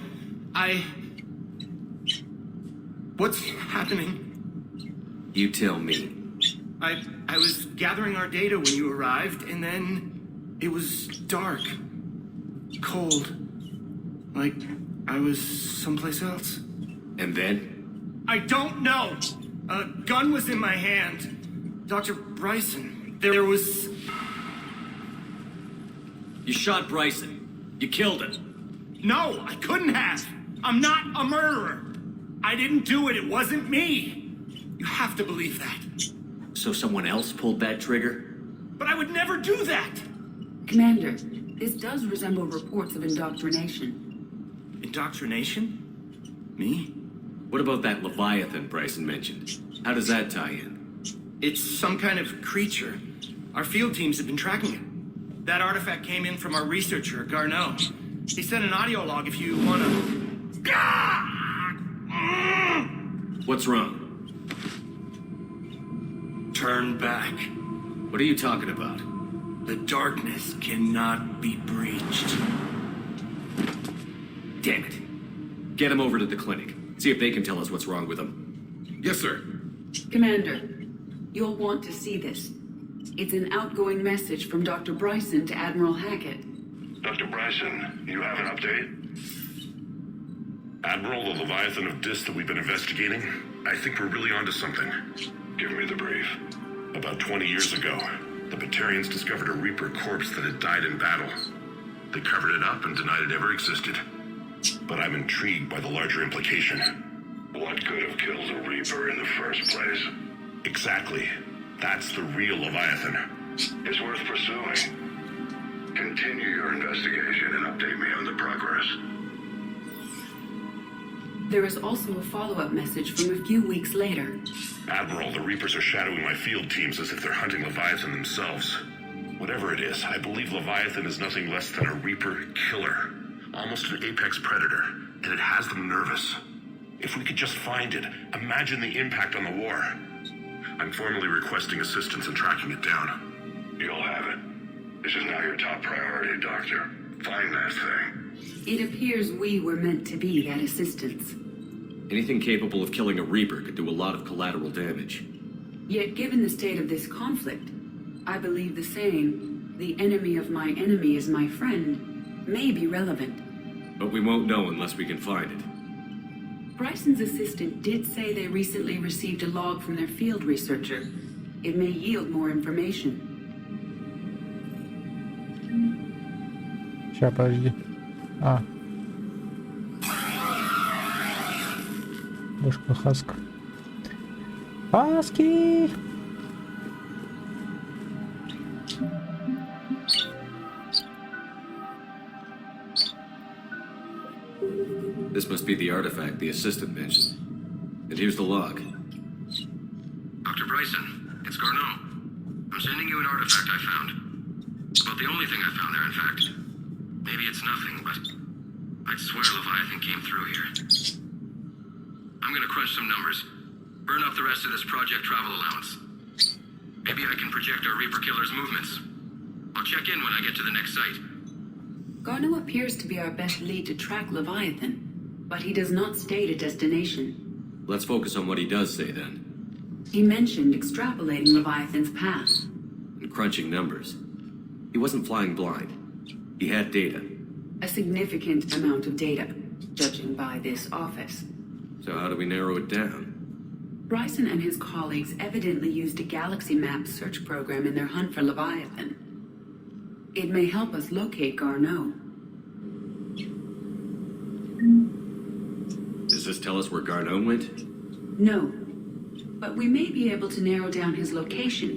What's happening? You tell me. I was gathering our data when you arrived, and then it was dark. Cold. Like I was someplace else. And then? I don't know! A gun was in my hand. Dr. Brайson, there was... You shot Brайson. You killed him. No, I couldn't have. I'm not a murderer. I didn't do it. It wasn't me. You have to believe that. So someone else pulled that trigger? But I would never do that. Commander, this does resemble reports of indoctrination. Indoctrination? Me? What about that Leviathan Bryson mentioned? How does that tie in? It's some kind of creature. Our field teams have been tracking it. That artifact came in from our researcher, Garneau. He sent an audio log if you wanna... What's wrong? Turn back. What are you talking about? The darkness cannot be breached. Damn it. Get him over to the clinic. See if they can tell us what's wrong with him. Yes, sir. Commander, you'll want to see this. It's an outgoing message from Dr. Brayson to Admiral Hackett. Dr. Brayson, you have an update? Admiral, the Leviathan of Dis that we've been investigating, I think we're really onto something. Give me the brief. About 20 years ago, the Batarians discovered a Reaper corpse that had died in battle. They covered it up and denied it ever existed. But I'm intrigued by the larger implication. What could have killed a Reaper in the first place? Exactly. That's the real Leviathan. It's worth pursuing. Continue your investigation and update me on the progress. There is also a follow-up message from a few weeks later. Admiral, the Reapers are shadowing my field teams as if they're hunting Leviathan themselves. Whatever it is, I believe Leviathan is nothing less than a Reaper killer. Almost an apex predator, and it has them nervous. If we could just find it, imagine the impact on the war. I'm formally requesting assistance in tracking it down. You'll have it. This is now your top priority, Doctor. Find that thing. It appears we were meant to be that assistance. Anything capable of killing a Reaper could do a lot of collateral damage. Yet given the state of this conflict, I believe the saying, "The enemy of my enemy is my friend," may be relevant. But we won't know unless we can find it. Bryson's assistant did say they recently received a log from their field researcher. It may yield more information. Ща, подожди. Башка Хаска. Хаски! This must be the artifact the assistant mentioned. And here's the log. Dr. Brayson, it's Garneau. I'm sending you an artifact I found. About the only thing I found there, in fact. Maybe it's nothing, but I'd swear Leviathan came through here. I'm gonna crunch some numbers. Burn up the rest of this project travel allowance. Maybe I can project our Reaper killer's movements. I'll check in when I get to the next site. Garneau appears to be our best lead to track Leviathan, but he does not state a destination. Let's focus on what he does say then. He mentioned extrapolating Leviathan's path. And crunching numbers. He wasn't flying blind. He had data. A significant amount of data, judging by this office. So how do we narrow it down? Brayson and his colleagues evidently used a galaxy map search program in their hunt for Leviathan. It may help us locate Garneau. Does this tell us where Garneau went? No, but we may be able to narrow down his location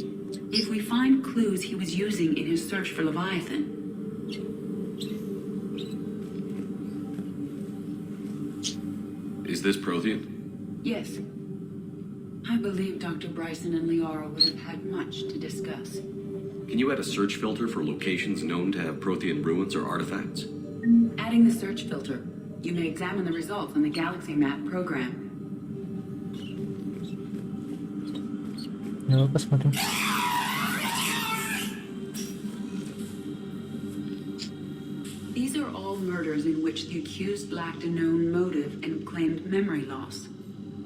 if we find clues he was using in his search for Leviathan. Is this Prothean? Yes. I believe Dr. Brayson and Liara would have had much to discuss. Can you add a search filter for locations known to have Prothean ruins or artifacts? Adding the search filter, you may examine the results on the Galaxy Map program. Давай посмотрим. These are all murders in which the accused lacked a known motive and claimed memory loss.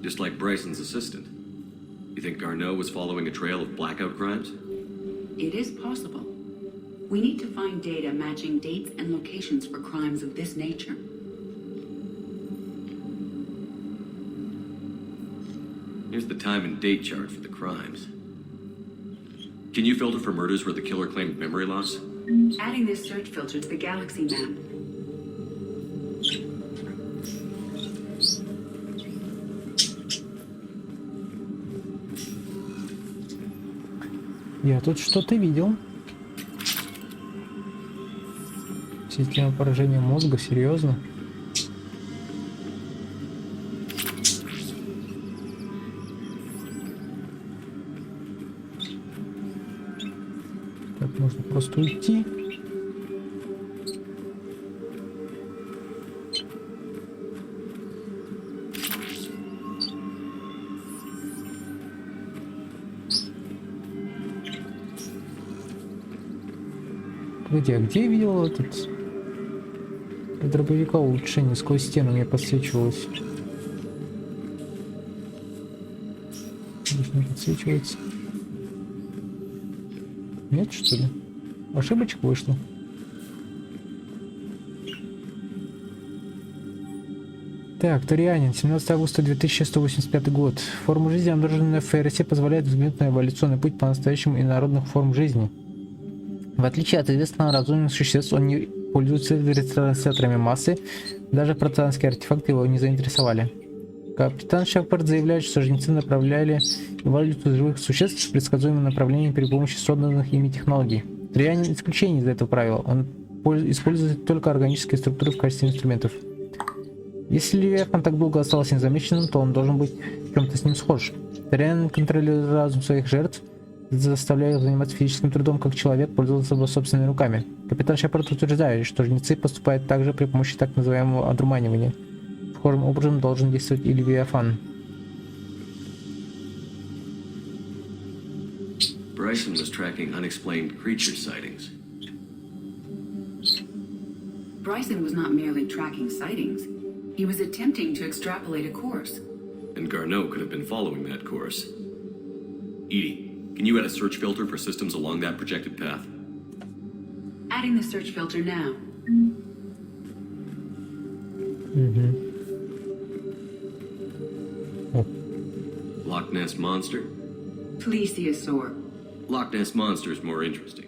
Just like Bryson's assistant. You think Garneau was following a trail of blackout crimes? It is possible. We need to find data matching dates and locations for crimes of this nature. Here's the time and date chart for the crimes. Can you filter for murders where the killer claimed memory loss? Adding this search filter to the Galaxy Map. Я тут что-то видел. Система поражения мозга, серьезно? Можно просто уйти. Погоди, а где я видел этот дробовика улучшение? Сквозь стену мне подсвечивалось. Здесь не подсвечивается. Нет, что ли? Ошибочка вышла. Так, Торианин, 17 августа 2185 год. Форма жизни, обнаруженная в ФРС, позволяет взглянуть на эволюционный путь по-настоящему инородных форм жизни. В отличие от известного разумных существ, он не пользуется ретрансляторами массы, даже протеанские артефакты его не заинтересовали. Капитан Шепард заявляет, что жнецы направляли эволюцию живых существ в предсказуемом направлении при помощи созданных ими технологий. Торианин исключение из этого правила, он использует только органические структуры в качестве инструментов. Если Левиафан так долго остался незамеченным, то он должен быть в чем-то с ним схож. Торианин контролирует разум своих жертв, заставляя их заниматься физическим трудом, как человек пользовался бы собственными руками. Капитан Шепард утверждает, что жнецы поступают также при помощи так называемого одурманивания. Схожим образом должен действовать и Левиафан. Brайсон was tracking unexplained creature sightings. Brайson was not merely tracking sightings. He was attempting to extrapolate a course. And Garneau could have been following that course. Edie, can you add a search filter for systems along that projected path? Adding the search filter now. Loch Ness Monster? Plesiosaur. Loch Ness Monster is more interesting.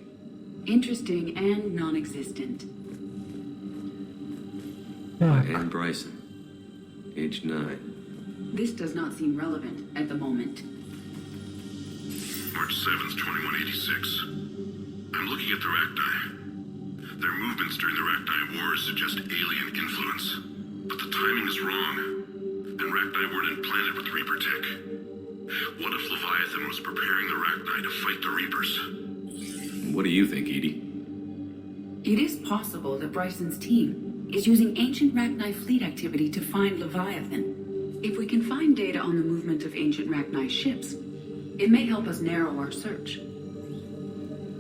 Interesting and non-existent. By Anne Brison, age 9. This does not seem relevant at the moment. March 7th, 2186. I'm looking at the Rachni. Their movements during the Rachni Wars suggest alien influence. But the timing is wrong. And Rachni weren't implanted with Reaper tech. What if Leviathan was preparing the Rachni to fight the Reapers? What do you think, Edie? It is possible that Bryson's team is using ancient Rachni fleet activity to find Leviathan. If we can find data on the movement of ancient Rachni ships, it may help us narrow our search.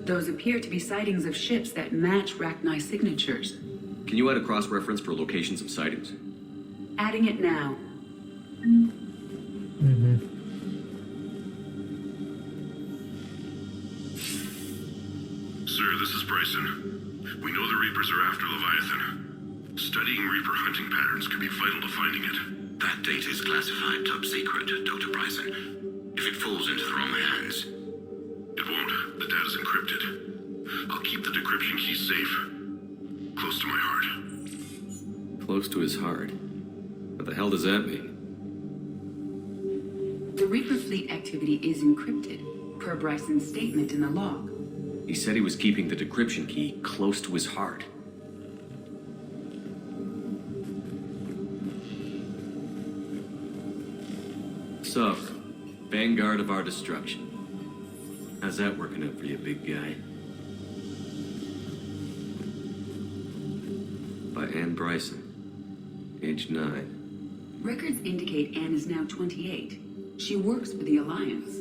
Those appear to be sightings of ships that match Rachni signatures. Can you add a cross-reference for locations of sightings? Adding it now. Sir, this is Brison. We know the Reapers are after Leviathan. Studying Reaper hunting patterns could be vital to finding it. That data is classified top secret, Dr. Brison. If it falls into the wrong hands... It won't. The data's encrypted. I'll keep the decryption key safe. Close to my heart. Close to his heart? What the hell does that mean? The Reaper fleet activity is encrypted, per Bryson's statement in the log. He said he was keeping the decryption key close to his heart. So, vanguard of our destruction. How's that working out for you, big guy? By Anne Brison, age 9. Records indicate Anne is now 28. She works for the Alliance.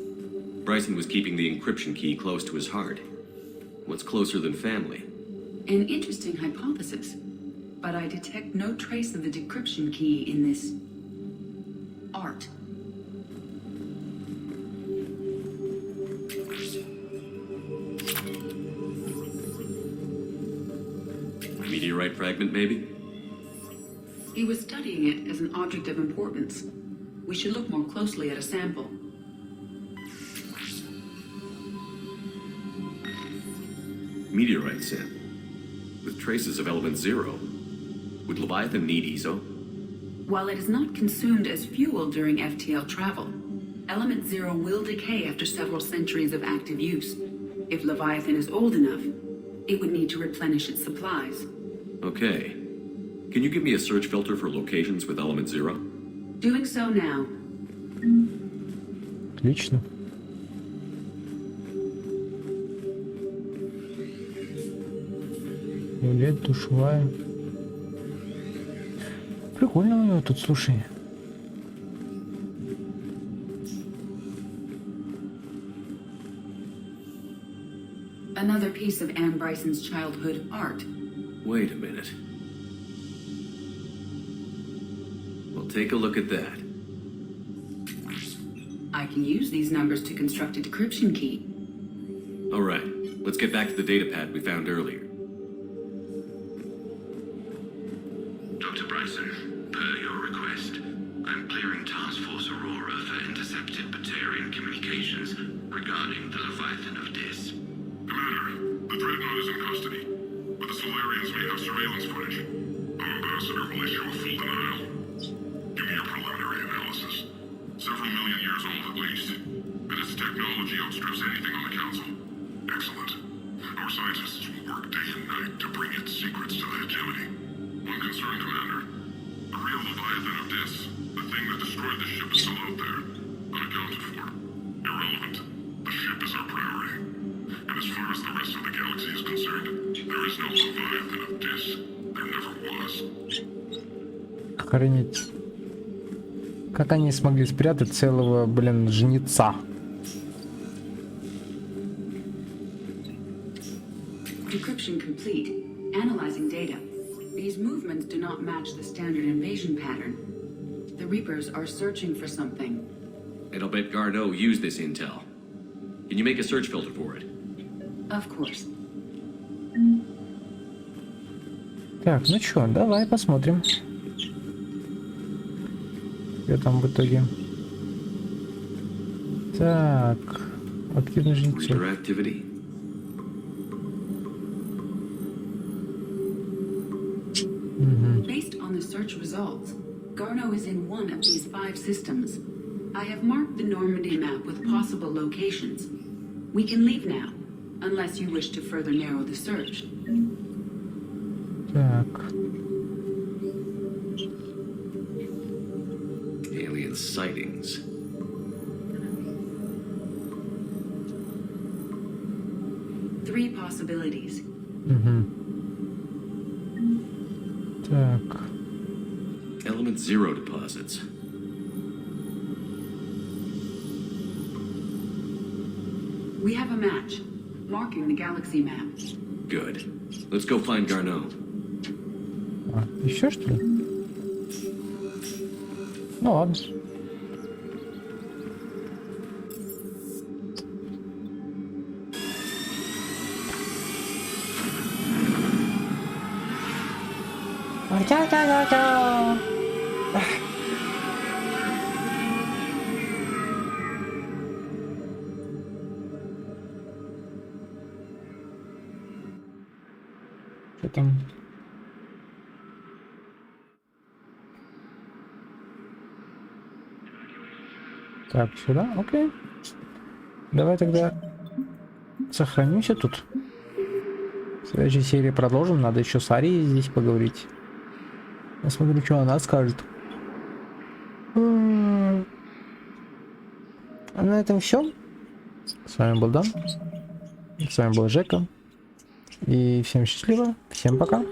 Brison was keeping the encryption key close to his heart. What's closer than family? An interesting hypothesis, but I detect no trace of the decryption key in this... art. Meteorite fragment, maybe? He was studying it as an object of importance. We should look more closely at a sample. Meteorite sample. With traces of element 0. Would Leviathan need ESO? While it is not consumed as fuel during FTL travel, element 0 will decay after several centuries of active use. If Leviathan is old enough, it would need to replenish its supplies. Okay. Can you give me a search filter for locations with element 0? Doing so now. Отлично. Туалет, душевая. Прикольно у него тут, слушай. Another piece of Anne Bryson's childhood art. Wait a minute. Well, take a look at that. I can use these numbers to construct a decryption key. All right, let's get back to the data pad we found earlier. Dr. Brайson, per your request, I'm clearing Task Force Aurora for intercepted Batarian communications regarding the Leviathan of Dis. Commander, the Dreadnought is in custody, but the Solarians may have surveillance footage. Our ambassador will issue a full denial. Give me your preliminary analysis. Several million years old at least, and its technology outstrips anything on the Council. Excellent. Our scientists will work day and night to bring its secrets to the hegemony. One concern, Commander. The real Leviathan of Dis, the thing that destroyed the ship, is still out there, unaccounted for. Irrelevant. The ship is our priority. And as far as the rest of the galaxy is concerned, there is no Leviathan of Dis. There never was. Охренеть. Как они смогли спрятать целого, блин, жнеца? Decryption complete. Analyzing data. These movements do not match the standard invasion pattern. The Reapers are searching for something. And I'll bet Garneau used this intel. Can you make a search filter for it? Of course. Так, ну чё, давай посмотрим. Что там в итоге? Так, активный жнецы. Based on the search results, Garneau is in one of these 5 systems. I have marked the Normandy map with possible locations. We can leave now, unless you wish to further narrow the search. Так. Alien sightings. Three possibilities. Так. Element 0 deposits. We have a match, marking the galaxy map. Good. Let's go find Garneau. А, еще что ли? Ну ладно. Что там? Так, сюда, окей. Давай тогда сохранимся тут. В следующей серии продолжим. Надо еще с Арией здесь поговорить. Посмотрим, что она скажет. А на этом все. С вами был Дан. С вами был Жека. И всем счастливо. Всем пока.